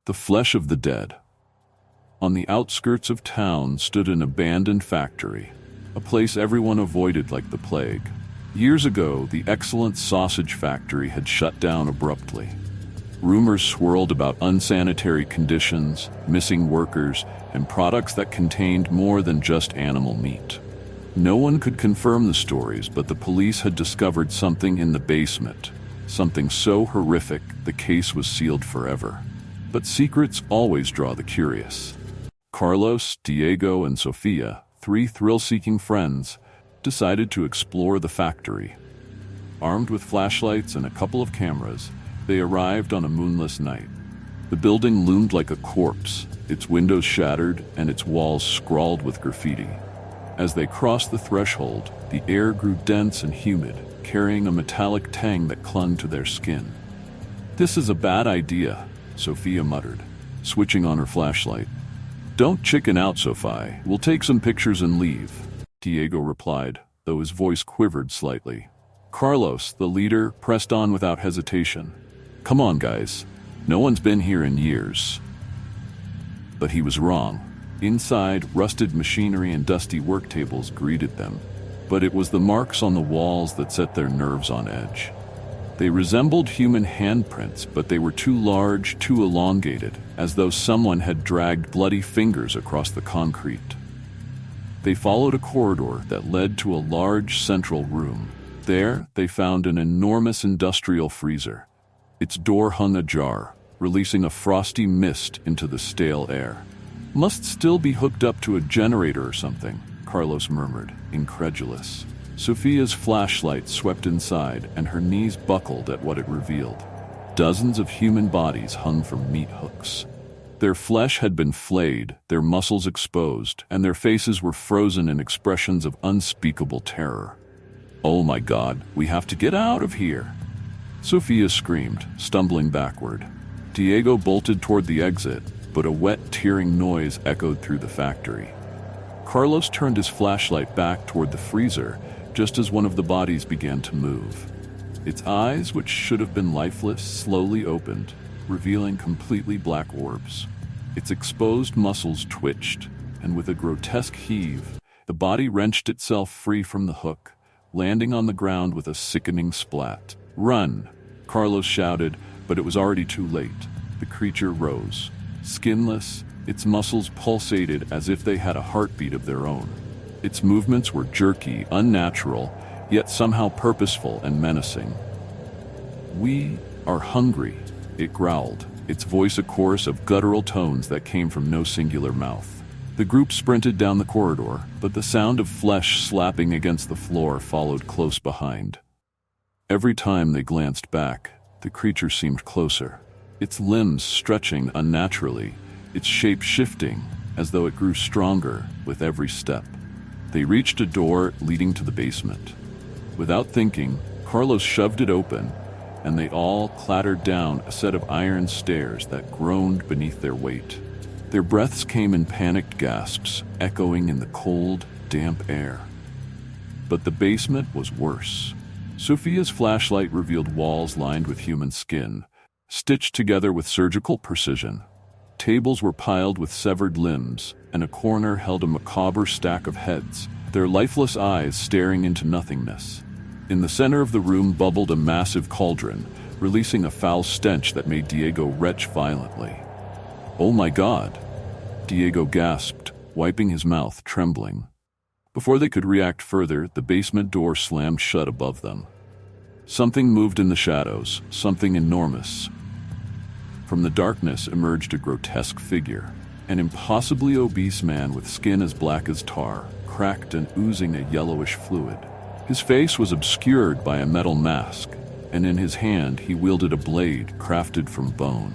The flesh of the dead. On the outskirts of town stood an abandoned factory, a place everyone avoided like the plague. Years ago, the Excellence sausage factory had shut down abruptly. Rumors swirled about unsanitary conditions, missing workers, and products that contained more than just animal meat. No one could confirm the stories, but the police had discovered something in the basement, something so horrific the case was sealed forever. But secrets always draw the curious. Carlos, Diego, and Sofía, three thrill-seeking friends, decided to explore the factory. Armed with flashlights and a couple of cameras, they arrived on a moonless night. The building loomed like a corpse, its windows shattered and its walls scrawled with graffiti. As they crossed the threshold, the air grew dense and humid, carrying a metallic tang that clung to their skin. "This is a bad idea," Sofía muttered, switching on her flashlight. "Don't chicken out, Sophie. We'll take some pictures and leave," Diego replied, though his voice quivered slightly. Carlos, the leader, pressed on without hesitation. "Come on, guys. No one's been here in years." But he was wrong. Inside, rusted machinery and dusty work tables greeted them. But it was the marks on the walls that set their nerves on edge. They resembled human handprints, but they were too large, too elongated, as though someone had dragged bloody fingers across the concrete. They followed a corridor that led to a large central room. There, they found an enormous industrial freezer. Its door hung ajar, releasing a frosty mist into the stale air. "Must still be hooked up to a generator or something," Carlos murmured, incredulous. Sofía's flashlight swept inside, and her knees buckled at what it revealed. Dozens of human bodies hung from meat hooks. Their flesh had been flayed, their muscles exposed, and their faces were frozen in expressions of unspeakable terror. "Oh my God, we have to get out of here!" Sofía screamed, stumbling backward. Diego bolted toward the exit, but a wet, tearing noise echoed through the factory. Carlos turned his flashlight back toward the freezer just as one of the bodies began to move. Its eyes, which should have been lifeless, slowly opened, revealing completely black orbs. Its exposed muscles twitched, and with a grotesque heave, the body wrenched itself free from the hook, landing on the ground with a sickening splat. "Run!" Carlos shouted, but it was already too late. The creature rose. Skinless, its muscles pulsated as if they had a heartbeat of their own. Its movements were jerky, unnatural, yet somehow purposeful and menacing. "We are hungry," it growled, its voice a chorus of guttural tones that came from no singular mouth. The group sprinted down the corridor, but the sound of flesh slapping against the floor followed close behind. Every time they glanced back, the creature seemed closer, its limbs stretching unnaturally, its shape shifting as though it grew stronger with every step. They reached a door leading to the basement. Without thinking, Carlos shoved it open, and they all clattered down a set of iron stairs that groaned beneath their weight. Their breaths came in panicked gasps, echoing in the cold, damp air. But the basement was worse. Sofía's flashlight revealed walls lined with human skin, stitched together with surgical precision. Tables were piled with severed limbs, and a corner held a macabre stack of heads, their lifeless eyes staring into nothingness. In the center of the room bubbled a massive cauldron, releasing a foul stench that made Diego retch violently. "Oh my God!" Diego gasped, wiping his mouth, trembling. Before they could react further, the basement door slammed shut above them. Something moved in the shadows, something enormous. From the darkness emerged a grotesque figure, an impossibly obese man with skin as black as tar, cracked and oozing a yellowish fluid. His face was obscured by a metal mask, and in his hand he wielded a blade crafted from bone.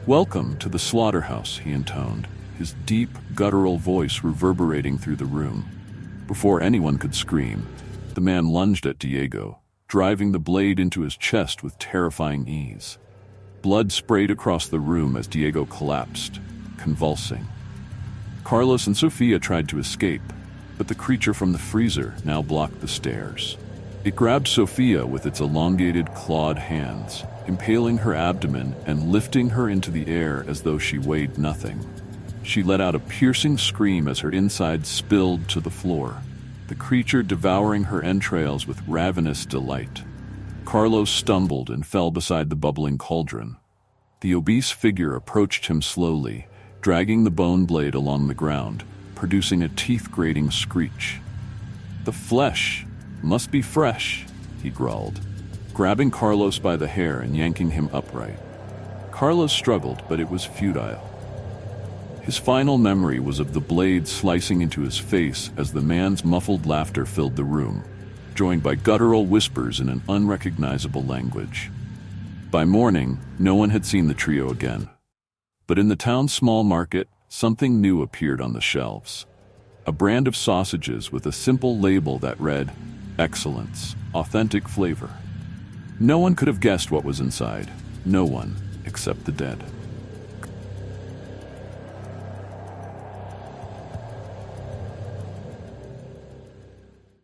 "Welcome to the slaughterhouse," he intoned, his deep, guttural voice reverberating through the room. Before anyone could scream, the man lunged at Diego, driving the blade into his chest with terrifying ease. Blood sprayed across the room as Diego collapsed, convulsing. Carlos and Sofía tried to escape, but the creature from the freezer now blocked the stairs. It grabbed Sofía with its elongated, clawed hands, impaling her abdomen and lifting her into the air as though she weighed nothing. She let out a piercing scream as her insides spilled to the floor, the creature devouring her entrails with ravenous delight. Carlos stumbled and fell beside the bubbling cauldron. The obese figure approached him slowly, dragging the bone blade along the ground, producing a teeth-grating screech. "The flesh must be fresh," he growled, grabbing Carlos by the hair and yanking him upright. Carlos struggled, but it was futile. His final memory was of the blade slicing into his face as the man's muffled laughter filled the room, joined by guttural whispers in an unrecognizable language. By morning, no one had seen the trio again. But in the town's small market, something new appeared on the shelves. A brand of sausages with a simple label that read, "Excellence, authentic flavor." No one could have guessed what was inside. No one, except the dead.